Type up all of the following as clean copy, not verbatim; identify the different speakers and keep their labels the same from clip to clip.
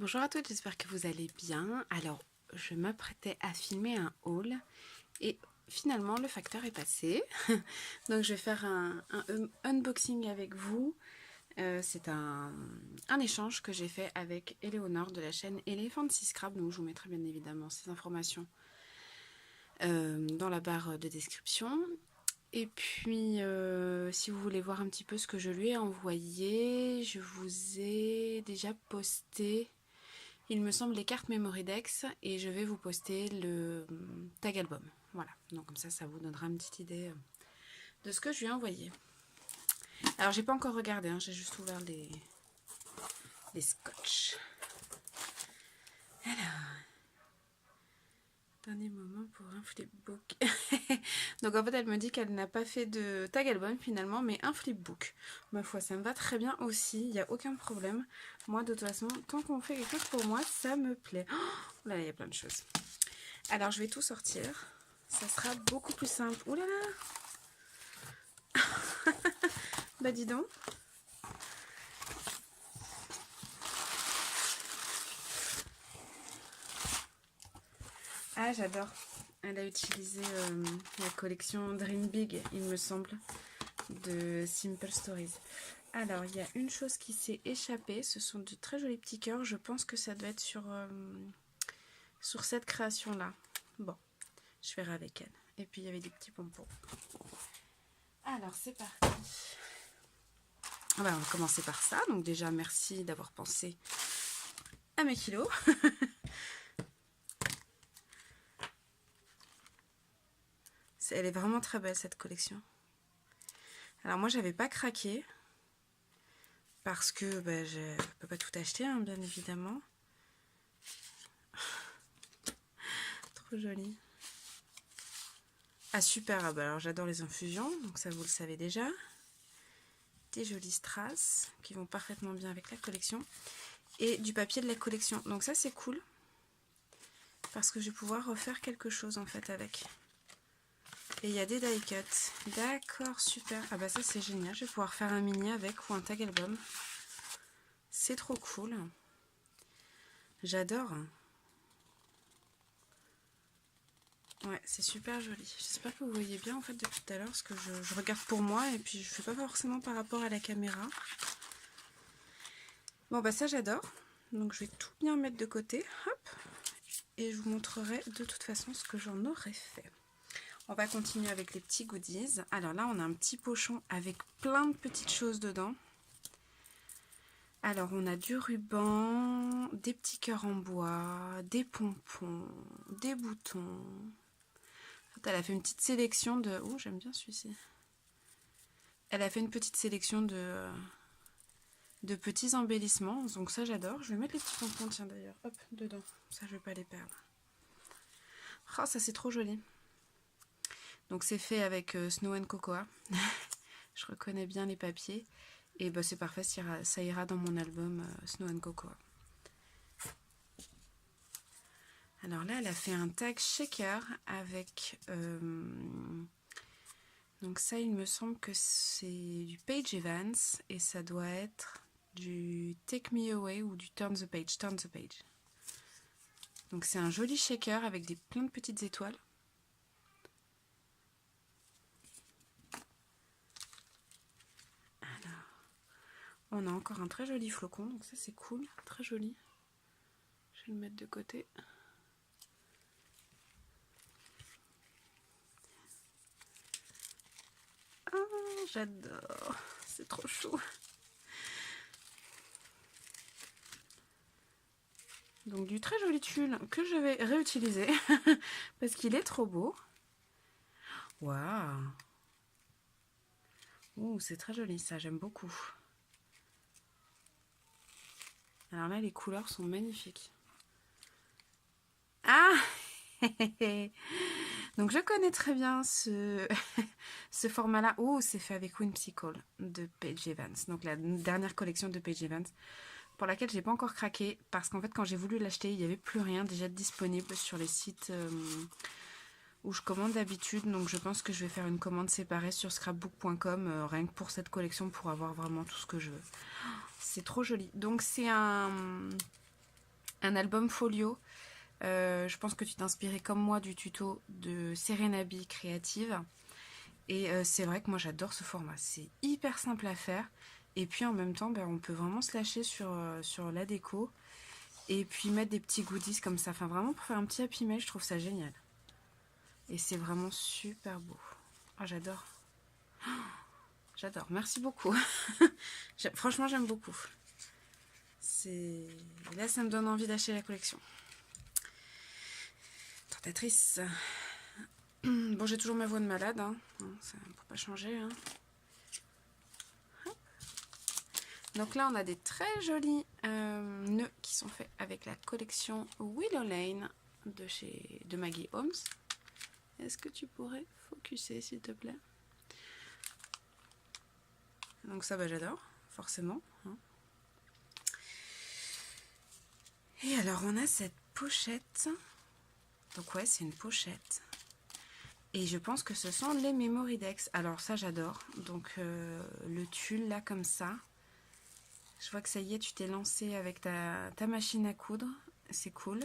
Speaker 1: Bonjour à toutes, j'espère que vous allez bien. Alors, je m'apprêtais à filmer un haul et finalement le facteur est passé. Donc je vais faire un unboxing avec vous. C'est un échange que j'ai fait avec Éléonore de la chaîne Elefancy Scrap. Donc je vous mettrai bien évidemment ces informations dans la barre de description. Et puis, si vous voulez voir un petit peu ce que je lui ai envoyé, je vous ai déjà posté, il me semble, les cartes Memorydex et je vais vous poster le tag album. Voilà, donc comme ça vous donnera une petite idée de ce que je lui ai envoyé. Alors, j'ai pas encore regardé, hein, j'ai juste ouvert les scotch. Alors, dernier moment pour un flipbook. Donc en fait elle me dit qu'elle n'a pas fait de tag album finalement, mais un flipbook. Ma foi, ça me va très bien aussi, il n'y a aucun problème. Moi de toute façon, tant qu'on fait quelque chose pour moi, ça me plaît. Oh là là, il y a plein de choses. Alors je vais tout sortir, ça sera beaucoup plus simple. Ouh là là. Bah dis donc. Ah, j'adore. Elle a utilisé la collection Dream Big, il me semble, de Simple Stories. Alors, il y a une chose qui s'est échappée. Ce sont de très jolis petits cœurs. Je pense que ça doit être sur cette création-là. Bon, je verrai avec elle. Et puis, il y avait des petits pompons. Alors, c'est parti. On va commencer par ça. Donc déjà, merci d'avoir pensé à mes kilos. Elle est vraiment très belle, cette collection. Alors moi, j'avais pas craqué. Parce que je ne peux pas tout acheter, hein, bien évidemment. Trop joli. Ah super, ah bah alors j'adore les infusions, donc ça vous le savez déjà. Des jolis strass qui vont parfaitement bien avec la collection. Et du papier de la collection, donc ça c'est cool. Parce que je vais pouvoir refaire quelque chose en fait avec. Et il y a des die cuts. D'accord, super. Ah bah ça c'est génial, je vais pouvoir faire un mini avec ou un tag album. C'est trop cool. J'adore. Ouais, c'est super joli. J'espère que vous voyez bien en fait depuis tout à l'heure, parce que je regarde pour moi et puis je fais pas forcément par rapport à la caméra. Bon bah ça j'adore. Donc je vais tout bien mettre de côté. Hop. Et je vous montrerai de toute façon ce que j'en aurais fait. On va continuer avec les petits goodies. Alors là on a un petit pochon avec plein de petites choses dedans. Alors on a du ruban, des petits cœurs en bois, des pompons, des boutons. Elle a fait une petite sélection de... Oh, j'aime bien celui-ci. Elle a fait une petite sélection de petits embellissements. Donc ça, j'adore. Je vais mettre les petits pompons, tiens d'ailleurs. Hop, dedans. Ça, je ne vais pas les perdre. Oh, ça, c'est trop joli. Donc c'est fait avec Snow & Cocoa. Je reconnais bien les papiers. Et bah, c'est parfait, ça ira dans mon album Snow & Cocoa. Alors là, elle a fait un tag shaker avec... donc ça, il me semble que c'est du Paige Evans et ça doit être du Take Me Away ou du Turn the Page. Turn the Page. Donc c'est un joli shaker avec plein de petites étoiles. Alors, on a encore un très joli flocon, donc ça c'est cool, très joli. Je vais le mettre de côté. Oh, j'adore, c'est trop chou. Donc du très joli tulle que je vais réutiliser parce qu'il est trop beau. Waouh! Ouh, c'est très joli ça, j'aime beaucoup. Alors là, les couleurs sont magnifiques. Ah! Donc je connais très bien ce format-là. Oh, c'est fait avec Whimsical de Paige Evans. Donc la dernière collection de Paige Evans, pour laquelle j'ai pas encore craqué, parce qu'en fait quand j'ai voulu l'acheter, il n'y avait plus rien déjà disponible sur les sites où je commande d'habitude. Donc je pense que je vais faire une commande séparée sur scrapbook.com rien que pour cette collection, pour avoir vraiment tout ce que je veux. C'est trop joli. Donc c'est un un album folio. Je pense que tu t'es inspiré comme moi du tuto de Serenabi Créative. Et c'est vrai que moi j'adore ce format. C'est hyper simple à faire. Et puis en même temps, ben, on peut vraiment se lâcher sur la déco. Et puis mettre des petits goodies comme ça. Enfin vraiment pour faire un petit happy mail, je trouve ça génial. Et c'est vraiment super beau. Ah, j'adore. J'adore. Merci beaucoup. Franchement, j'aime beaucoup. Là, ça me donne envie d'acheter la collection. Tentatrice. Bon, j'ai toujours ma voix de malade, hein. Ça ne peut pas changer. Hein. Donc là, on a des très jolis nœuds qui sont faits avec la collection Willow Lane de Maggie Holmes. Est-ce que tu pourrais focuser, s'il te plaît? Donc ça, bah, j'adore, forcément. Hein. Et alors, on a cette pochette. Donc ouais, c'est une pochette. Et je pense que ce sont les Memory Decks. Alors ça, j'adore. Donc le tulle, là, comme ça. Je vois que ça y est, tu t'es lancé avec ta machine à coudre. C'est cool.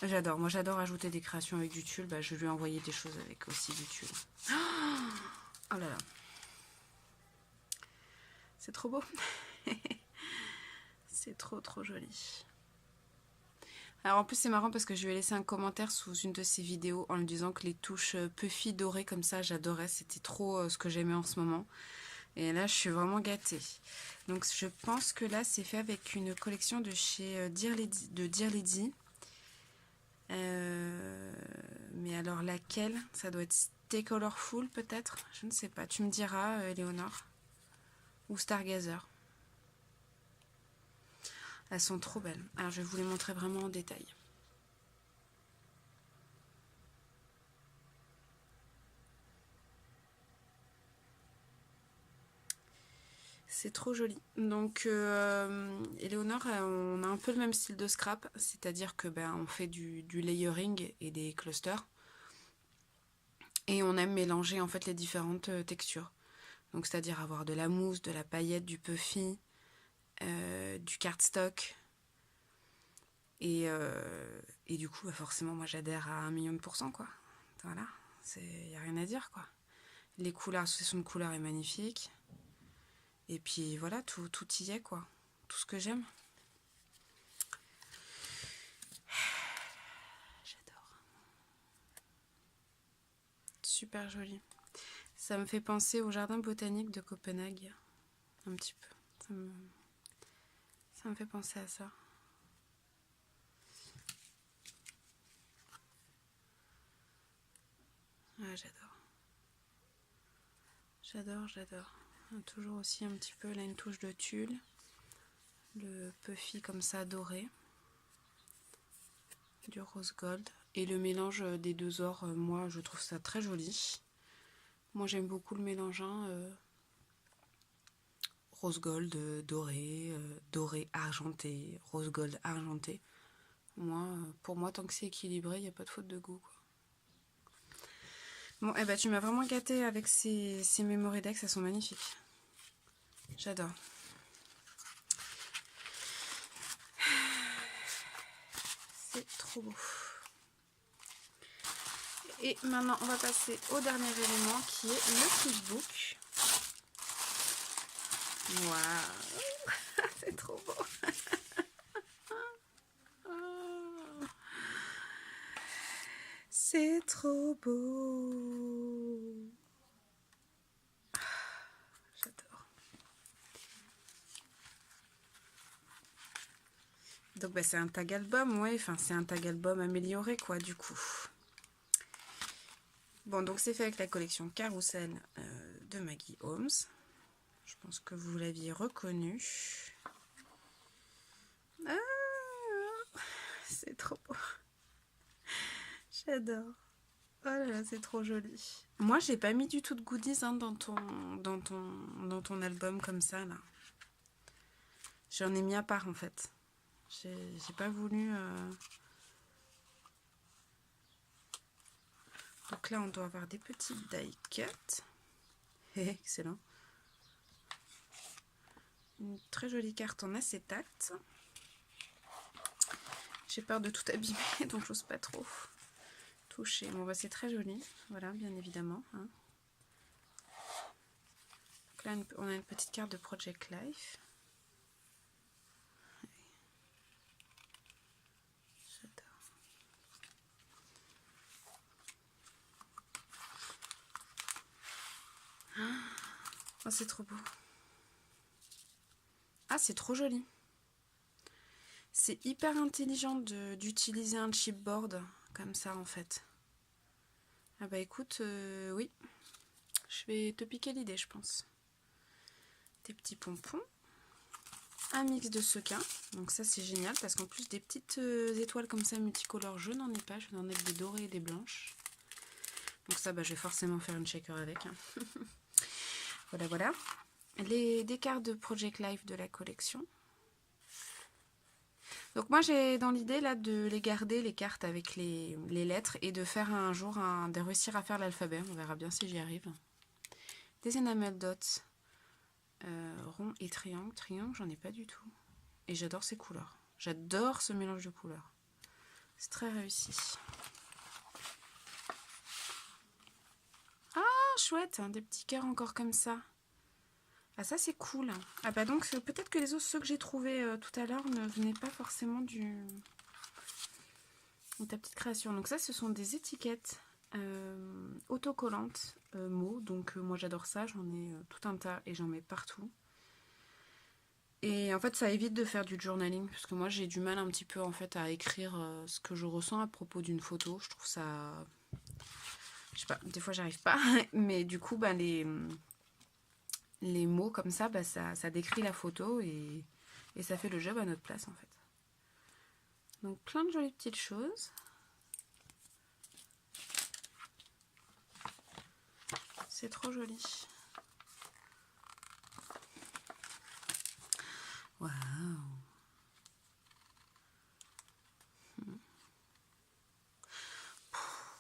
Speaker 1: J'adore. Moi, j'adore ajouter des créations avec du tulle. Bah, je lui ai envoyé des choses avec aussi du tulle. Oh là là. C'est trop beau. C'est trop, trop joli. Alors en plus c'est marrant parce que je lui ai laissé un commentaire sous une de ses vidéos en lui disant que les touches puffy dorées comme ça j'adorais, c'était trop ce que j'aimais en ce moment. Et là je suis vraiment gâtée. Donc je pense que là c'est fait avec une collection de chez Dear Lady. Mais alors laquelle? Ça doit être Stay Colorful peut-être? Je ne sais pas, tu me diras Léonore. Ou Stargazer. Elles sont trop belles. Alors je vais vous les montrer vraiment en détail. C'est trop joli. Donc Eleonore, on a un peu le même style de scrap, c'est-à-dire que on fait du layering et des clusters. Et on aime mélanger en fait les différentes textures. Donc c'est-à-dire avoir de la mousse, de la paillette, du puffy, du cardstock. Et du coup, forcément, moi j'adhère à 1 000 000%, quoi. Voilà, il n'y a rien à dire, quoi. Les couleurs, l'association de couleurs est magnifique. Et puis voilà, tout y est, quoi. Tout ce que j'aime. J'adore. Super joli. Ça me fait penser au jardin botanique de Copenhague. Un petit peu. Ça me fait penser à ça. Ouais, j'adore. J'adore, j'adore. Toujours aussi un petit peu, là, une touche de tulle. Le puffy comme ça, doré. Du rose gold. Et le mélange des deux ors, moi, je trouve ça très joli. Moi, j'aime beaucoup le mélange, rose gold doré, doré argenté, rose gold argenté. Moi, pour moi, tant que c'est équilibré, il n'y a pas de faute de goût, quoi. Bon, eh ben, tu m'as vraiment gâtée avec ces Memory Decks, elles sont magnifiques. J'adore. C'est trop beau. Et maintenant, on va passer au dernier élément qui est le flipbook. Waouh, c'est trop beau. C'est trop beau. J'adore. Donc c'est un tag album, ouais, enfin c'est un tag album amélioré, quoi, du coup. Bon, donc c'est fait avec la collection Carousel de Maggie Holmes. Je pense que vous l'aviez reconnu. Ah, c'est trop beau. J'adore. Oh là là, c'est trop joli. Moi, j'ai pas mis du tout de goodies dans ton album comme ça, là. J'en ai mis à part, en fait. J'ai pas voulu... Donc là, on doit avoir des petits die cuts. Excellent. Une très jolie carte en acétate. J'ai peur de tout abîmer, donc j'ose pas trop toucher. Bon, bah, c'est très joli, voilà, bien évidemment. Hein. Donc là, on a une petite carte de Project Life. J'adore. Oh, c'est trop beau. Ah, c'est trop joli. C'est hyper intelligent d'utiliser un chipboard comme ça, en fait. Ah bah écoute, oui. Je vais te piquer l'idée, je pense. Des petits pompons. Un mix de sequins. Donc ça, c'est génial parce qu'en plus, des petites étoiles comme ça multicolores, je n'en ai pas. Je n'en ai que des dorées et des blanches. Donc ça, bah, je vais forcément faire une shaker avec. Hein. Voilà, voilà. Des cartes de Project Life de la collection. Donc moi, j'ai dans l'idée là de les garder, les cartes avec les lettres, et de faire un jour, de réussir à faire l'alphabet. On verra bien si j'y arrive. Des enamel dots. Rond et triangle. Triangle, j'en ai pas du tout. Et j'adore ces couleurs. J'adore ce mélange de couleurs. C'est très réussi. Ah, chouette, hein, des petits cœurs encore comme ça. Ah, ça c'est cool. Ah bah donc peut-être que les autres, ceux que j'ai trouvés tout à l'heure ne venaient pas forcément de ta petite création. Donc ça, ce sont des étiquettes autocollantes mots. Donc moi j'adore ça, j'en ai tout un tas et j'en mets partout. Et en fait, ça évite de faire du journaling, parce que moi, j'ai du mal un petit peu en fait à écrire ce que je ressens à propos d'une photo. Je trouve ça... Je sais pas, des fois, j'arrive pas. Mais du coup, bah, les mots comme ça, bah, ça décrit la photo et ça fait le job à notre place, en fait. Donc, plein de jolies petites choses. C'est trop joli. Waouh!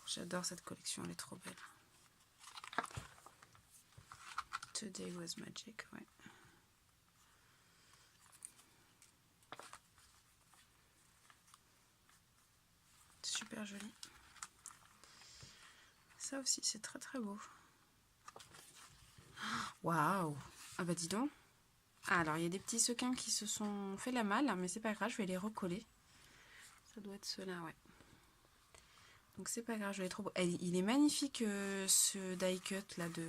Speaker 1: J'adore cette collection, elle est trop belle. Today was magic, ouais. Super joli. Ça aussi, c'est très très beau. Waouh! Ah bah dis donc. Ah, alors il y a des petits sequins qui se sont fait la malle, mais c'est pas grave, je vais les recoller. Ça doit être ceux-là, ouais. Donc c'est pas grave, je vais trop beau. Il est magnifique ce die cut là de.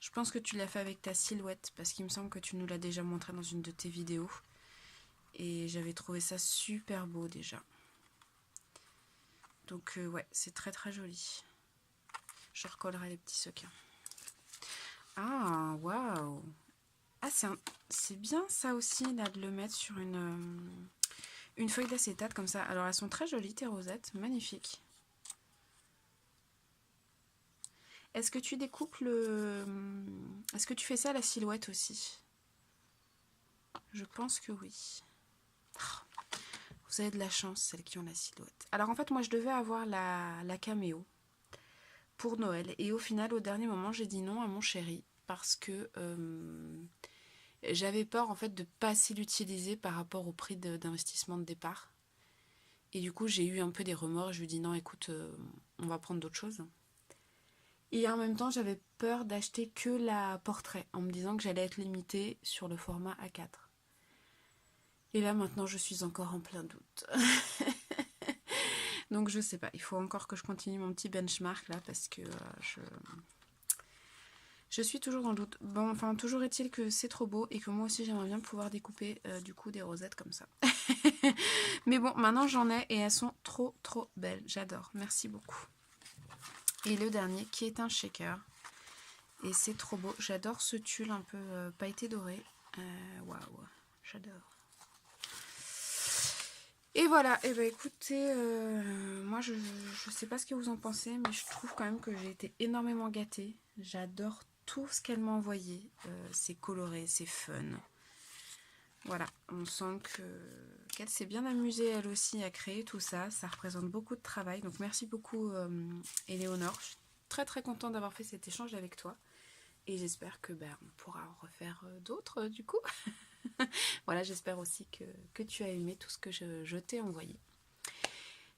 Speaker 1: Je pense que tu l'as fait avec ta silhouette parce qu'il me semble que tu nous l'as déjà montré dans une de tes vidéos. Et j'avais trouvé ça super beau déjà. Donc ouais, c'est très très joli. Je recollerai les petits sequins. Ah, waouh! Ah, c'est bien ça aussi là de le mettre sur une feuille d'acétate comme ça. Alors elles sont très jolies tes rosettes, magnifiques. Est-ce que tu découpes Est-ce que tu fais ça à la silhouette aussi? Je pense que oui. Oh, vous avez de la chance, celles qui ont la silhouette. Alors en fait, moi je devais avoir la caméo pour Noël. Et au final, au dernier moment, j'ai dit non à mon chéri. Parce que j'avais peur en fait de pas assez l'utiliser par rapport au prix d'investissement de départ. Et du coup, j'ai eu un peu des remords. Je lui ai dit non, écoute, on va prendre d'autres choses. Et en même temps, j'avais peur d'acheter que la portrait, en me disant que j'allais être limitée sur le format A4. Et là, maintenant, je suis encore en plein doute. Donc, je sais pas. Il faut encore que je continue mon petit benchmark, là, parce que je suis toujours dans le doute. Bon, enfin, toujours est-il que c'est trop beau et que moi aussi, j'aimerais bien pouvoir découper, du coup, des rosettes comme ça. Mais bon, maintenant, j'en ai et elles sont trop, trop belles. J'adore. Merci beaucoup. Et le dernier qui est un shaker. Et c'est trop beau. J'adore ce tulle un peu pailleté doré. Waouh, j'adore. Et voilà. Et ben écoutez, moi je sais pas ce que vous en pensez, mais je trouve quand même que j'ai été énormément gâtée. J'adore tout ce qu'elle m'a envoyé. C'est coloré, c'est fun. Voilà, on sent qu'elle s'est bien amusée elle aussi à créer tout ça. Ça représente beaucoup de travail. Donc merci beaucoup Éléonore. Je suis très très contente d'avoir fait cet échange avec toi. Et j'espère que on pourra en refaire d'autres du coup. Voilà, j'espère aussi que tu as aimé tout ce que je t'ai envoyé.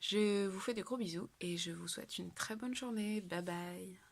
Speaker 1: Je vous fais de gros bisous et je vous souhaite une très bonne journée. Bye bye.